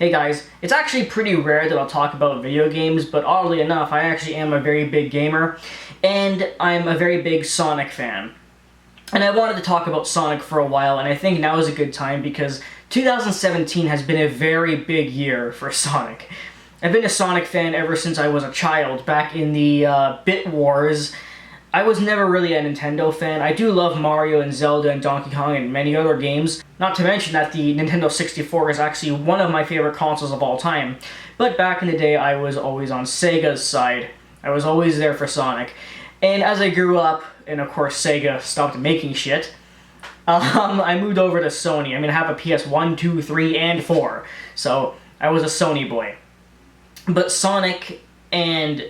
Hey guys, it's actually pretty rare that I'll talk about video games, but oddly enough, I actually am a very big gamer, and I'm a very big Sonic fan. And I wanted to talk about Sonic for a while, and I think now is a good time because 2017 has been a very big year for Sonic. I've been a Sonic fan ever since I was a child, back in the Bit Wars. I was never really a Nintendo fan. I do love Mario and Zelda and Donkey Kong and many other games. Not to mention that the Nintendo 64 is actually one of my favorite consoles of all time. But back in the day, I was always on Sega's side. I was always there for Sonic. And as I grew up, and of course Sega stopped making shit, I moved over to Sony. I mean, I have a PS1, 2, 3, and 4. So I was a Sony boy. But Sonic and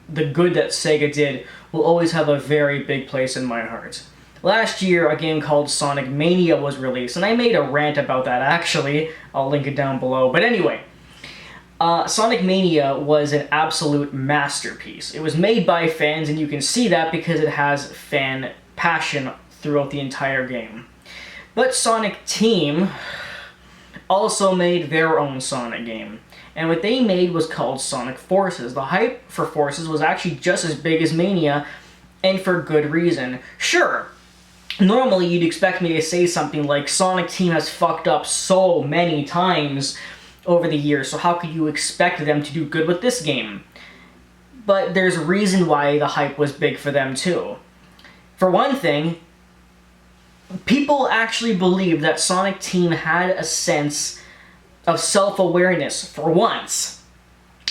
the good that Sega did will always have a very big place in my heart. Last year, a game called Sonic Mania was released, and I made a rant about that actually. I'll link it down below. But anyway, Sonic Mania was an absolute masterpiece. It was made by fans, and you can see that because it has fan passion throughout the entire game. But Sonic Team also made their own Sonic game. And what they made was called Sonic Forces. The hype for Forces was actually just as big as Mania, and for good reason. Sure, normally you'd expect me to say something like, Sonic Team has fucked up so many times over the years, so how could you expect them to do good with this game? But there's a reason why the hype was big for them too. For one thing, people actually believed that Sonic Team had a sense of self-awareness for once.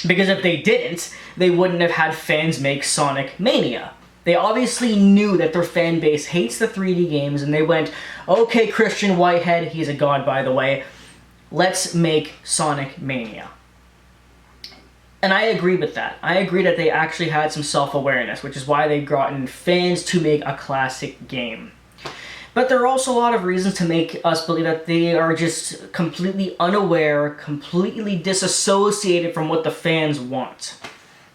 Because if they didn't, they wouldn't have had fans make Sonic Mania. They obviously knew that their fan base hates the 3D games, and they went, okay, Christian Whitehead, he's a god by the way, let's make Sonic Mania. And I agree with that. I agree that they actually had some self-awareness, which is why they've gotten fans to make a classic game. But there are also a lot of reasons to make us believe that they are just completely unaware, completely disassociated from what the fans want.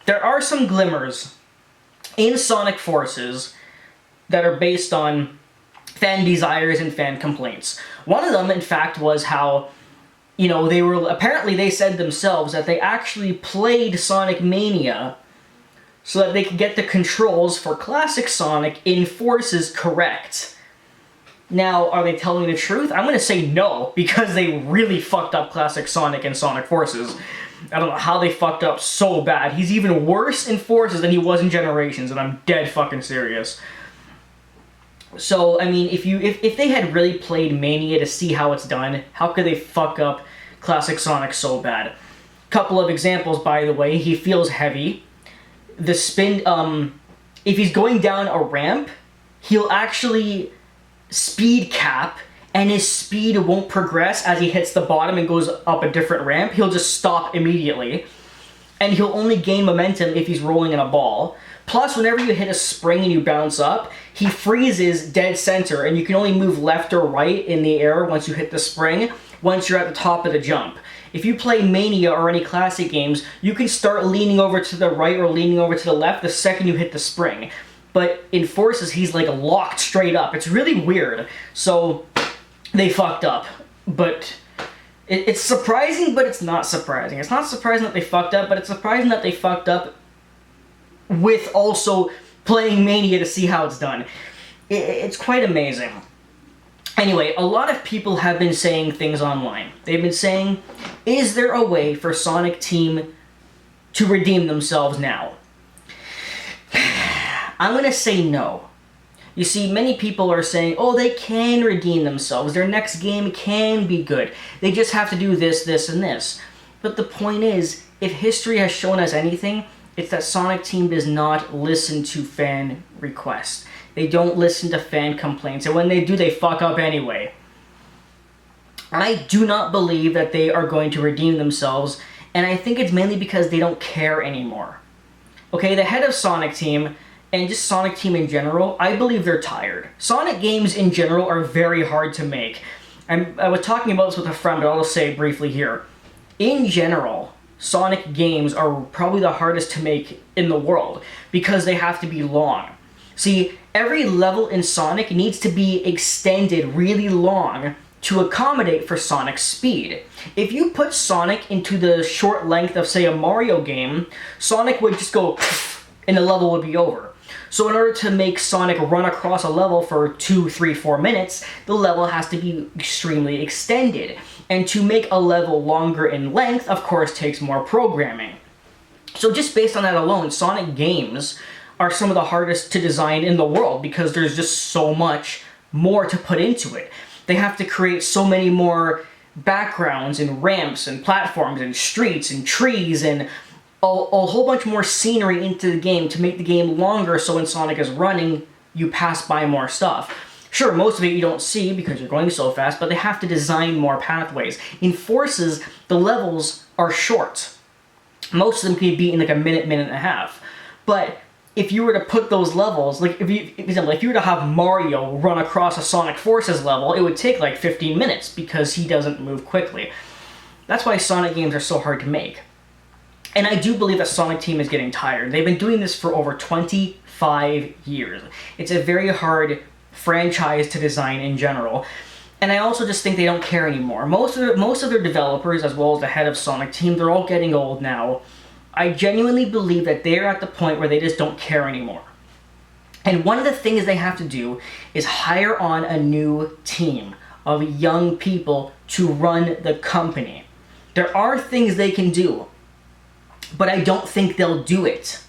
There are some glimmers in Sonic Forces that are based on fan desires and fan complaints. One of them, in fact, was how, apparently they said themselves that they actually played Sonic Mania so that they could get the controls for classic Sonic in Forces correct. Now, are they telling the truth? I'm going to say no, because they really fucked up classic Sonic and Sonic Forces. I don't know how they fucked up so bad. He's even worse in Forces than he was in Generations, and I'm dead fucking serious. So, I mean, if they had really played Mania to see how it's done, how could they fuck up classic Sonic so bad? Couple of examples, by the way. He feels heavy. The spin, if he's going down a ramp, he'll actually speed cap, and his speed won't progress as he hits the bottom and goes up a different ramp. He'll just stop immediately, and he'll only gain momentum if he's rolling in a ball. Plus, whenever you hit a spring and you bounce up, he freezes dead center, and you can only move left or right in the air once you hit the spring, once you're at the top of the jump. If you play Mania or any classic games, you can start leaning over to the right or leaning over to the left the second you hit the spring. But in Forces, he's like locked straight up. It's really weird. So they fucked up. But it's surprising, but it's not surprising. It's not surprising that they fucked up, but it's surprising that they fucked up with also playing Mania to see how it's done. It's quite amazing. Anyway, a lot of people have been saying things online. They've been saying, is there a way for Sonic Team to redeem themselves now? I'm going to say no. You see, many people are saying, oh, they can redeem themselves. Their next game can be good. They just have to do this, this, and this. But the point is, if history has shown us anything, it's that Sonic Team does not listen to fan requests. They don't listen to fan complaints. And when they do, they fuck up anyway. I do not believe that they are going to redeem themselves, and I think it's mainly because they don't care anymore. Okay, the head of Sonic Team, and just Sonic Team in general, I believe they're tired. Sonic games in general are very hard to make. I was talking about this with a friend, but I'll say it briefly here. In general, Sonic games are probably the hardest to make in the world, because they have to be long. See, every level in Sonic needs to be extended really long to accommodate for Sonic's speed. If you put Sonic into the short length of, say, a Mario game, Sonic would just go and the level would be over. So in order to make Sonic run across a level for 2, 3, 4 minutes, the level has to be extremely extended. And to make a level longer in length, of course, takes more programming. So just based on that alone, Sonic games are some of the hardest to design in the world because there's just so much more to put into it. They have to create so many more backgrounds and ramps and platforms and streets and trees and a whole bunch more scenery into the game to make the game longer, so when Sonic is running, you pass by more stuff. Sure, most of it you don't see because you're going so fast, but they have to design more pathways. In Forces, the levels are short. Most of them can be beat in like a minute, minute and a half. But if you were to put those levels, like for example, if you were to have Mario run across a Sonic Forces level, it would take like 15 minutes because he doesn't move quickly. That's why Sonic games are so hard to make. And I do believe that Sonic Team is getting tired. They've been doing this for over 25 years. It's a very hard franchise to design in general. And I also just think they don't care anymore. Most of their developers, as well as the head of Sonic Team, they're all getting old now. I genuinely believe that they're at the point where they just don't care anymore. And one of the things they have to do is hire on a new team of young people to run the company. There are things they can do, but I don't think they'll do it.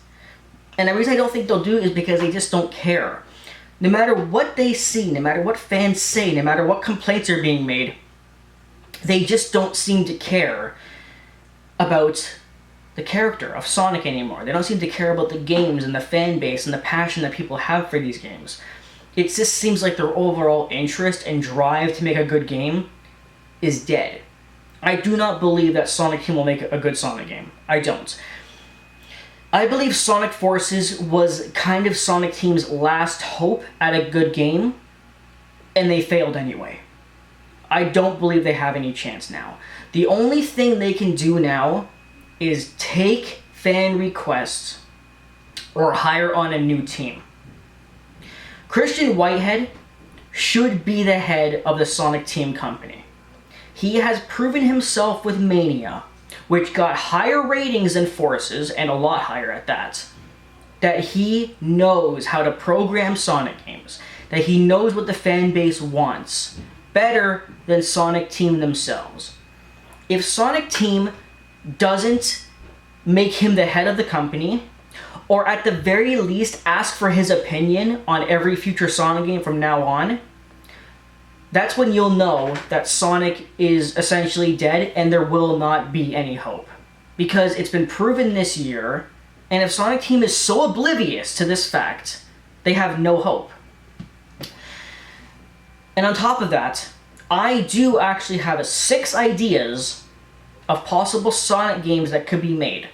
And the reason I don't think they'll do it is because they just don't care. No matter what they see, no matter what fans say, no matter what complaints are being made, they just don't seem to care about the character of Sonic anymore. They don't seem to care about the games and the fan base and the passion that people have for these games. It just seems like their overall interest and drive to make a good game is dead. I do not believe that Sonic Team will make a good Sonic game. I don't. I believe Sonic Forces was kind of Sonic Team's last hope at a good game, and they failed anyway. I don't believe they have any chance now. The only thing they can do now is take fan requests or hire on a new team. Christian Whitehead should be the head of the Sonic Team company. He has proven himself with Mania, which got higher ratings than Forces, and a lot higher at that he knows how to program Sonic games, that he knows what the fan base wants, better than Sonic Team themselves. If Sonic Team doesn't make him the head of the company, or at the very least ask for his opinion on every future Sonic game from now on, that's when you'll know that Sonic is essentially dead and there will not be any hope. Because it's been proven this year, and if Sonic Team is so oblivious to this fact, they have no hope. And on top of that, I do actually have 6 ideas of possible Sonic games that could be made.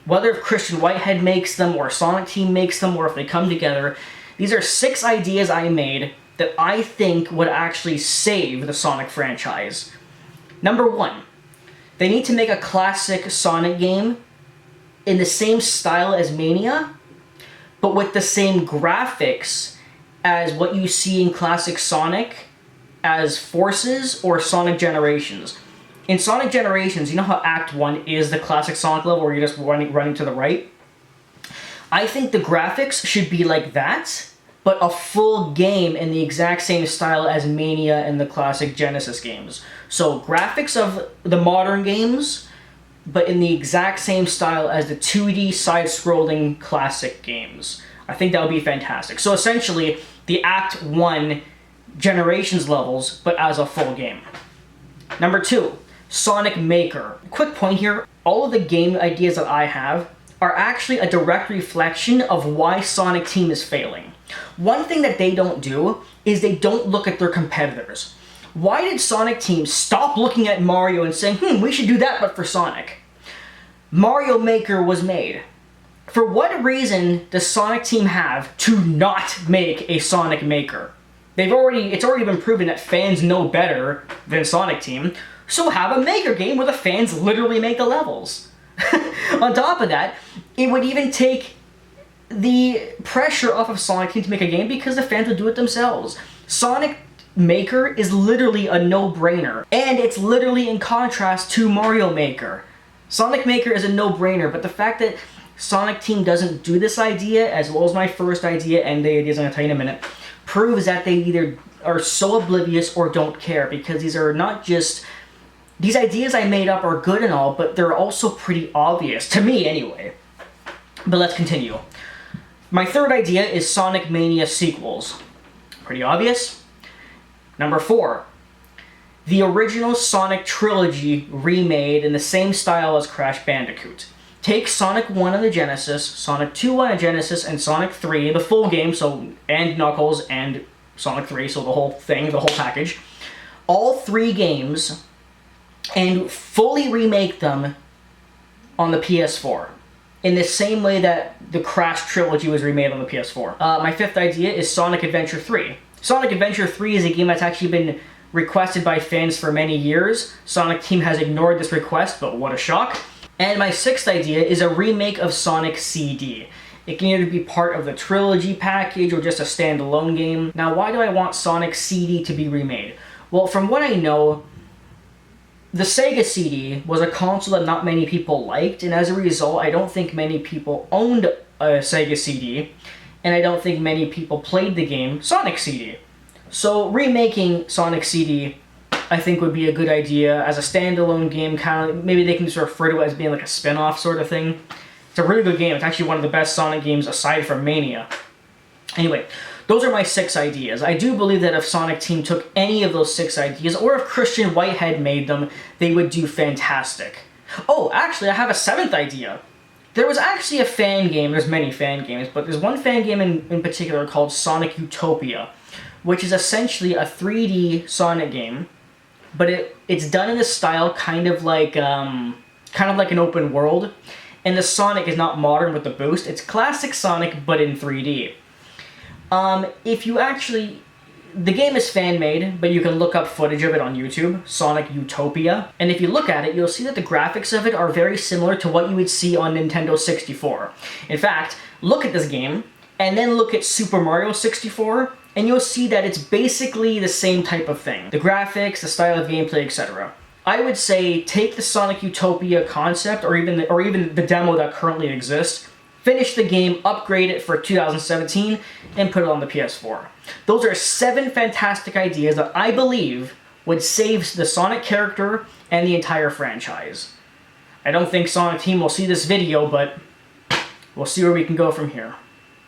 Whether if Christian Whitehead makes them, or Sonic Team makes them, or if they come together, these are 6 ideas I made that I think would actually save the Sonic franchise. Number 1, they need to make a classic Sonic game in the same style as Mania, but with the same graphics as what you see in classic Sonic as Forces or Sonic Generations. In Sonic Generations, you know how Act 1 is the classic Sonic level where you're just running to the right? I think the graphics should be like that, but a full game in the exact same style as Mania and the classic Genesis games. So graphics of the modern games, but in the exact same style as the 2D side-scrolling classic games. I think that would be fantastic. So essentially, the Act 1 Generations levels, but as a full game. Number 2, Sonic Maker. Quick point here, all of the game ideas that I have are actually a direct reflection of why Sonic Team is failing. One thing that they don't do is they don't look at their competitors. Why did Sonic Team stop looking at Mario and saying, we should do that but for Sonic? Mario Maker was made. For what reason does Sonic Team have to not make a Sonic Maker? It's already been proven that fans know better than Sonic Team, so have a Maker game where the fans literally make the levels. On top of that, it would even take the pressure off of Sonic Team to make a game because the fans would do it themselves. Sonic Maker is literally a no-brainer, and it's literally in contrast to Mario Maker. Sonic Maker is a no-brainer, but the fact that Sonic Team doesn't do this idea, as well as my first idea and the ideas I'm going to tell you in a minute, proves that they either are so oblivious or don't care, because these are not just... These ideas I made up are good and all, but they're also pretty obvious, to me anyway. But let's continue. My third idea is Sonic Mania sequels. Pretty obvious. Number 4. The original Sonic trilogy remade in the same style as Crash Bandicoot. Take Sonic 1 on the Genesis, Sonic 2 on the Genesis, and Sonic 3, the full game, and Knuckles and Sonic 3, so the whole thing, the whole package. All 3 games, and fully remake them on the PS4. In the same way that the Crash trilogy was remade on the PS4. My 5th idea is Sonic Adventure 3. Sonic Adventure 3 is a game that's actually been requested by fans for many years. Sonic Team has ignored this request, but what a shock. And my 6th idea is a remake of Sonic CD. It can either be part of the trilogy package or just a standalone game. Now, why do I want Sonic CD to be remade? Well, from what I know, the Sega CD was a console that not many people liked, and as a result, I don't think many people owned a Sega CD, and I don't think many people played the game Sonic CD. So remaking Sonic CD, I think, would be a good idea as a standalone game. Kind of, maybe they can just refer to it as being like a spin-off sort of thing. It's a really good game. It's actually one of the best Sonic games aside from Mania. Anyway, those are my 6 ideas. I do believe that if Sonic Team took any of those 6 ideas, or if Christian Whitehead made them, they would do fantastic. Oh, actually, I have a 7th idea. There was actually a fan game. There's many fan games, but there's one fan game in particular called Sonic Utopia, which is essentially a 3D Sonic game, but it's done in a style kind of like an open world, and the Sonic is not modern with the boost. It's classic Sonic, but in 3D. The game is fan-made, but you can look up footage of it on YouTube, Sonic Utopia, and if you look at it, you'll see that the graphics of it are very similar to what you would see on Nintendo 64. In fact, look at this game, and then look at Super Mario 64, and you'll see that it's basically the same type of thing. The graphics, the style of gameplay, etc. I would say take the Sonic Utopia concept, or even the demo that currently exists, finish the game, upgrade it for 2017, and put it on the PS4. Those are 7 fantastic ideas that I believe would save the Sonic character and the entire franchise. I don't think Sonic Team will see this video, but we'll see where we can go from here.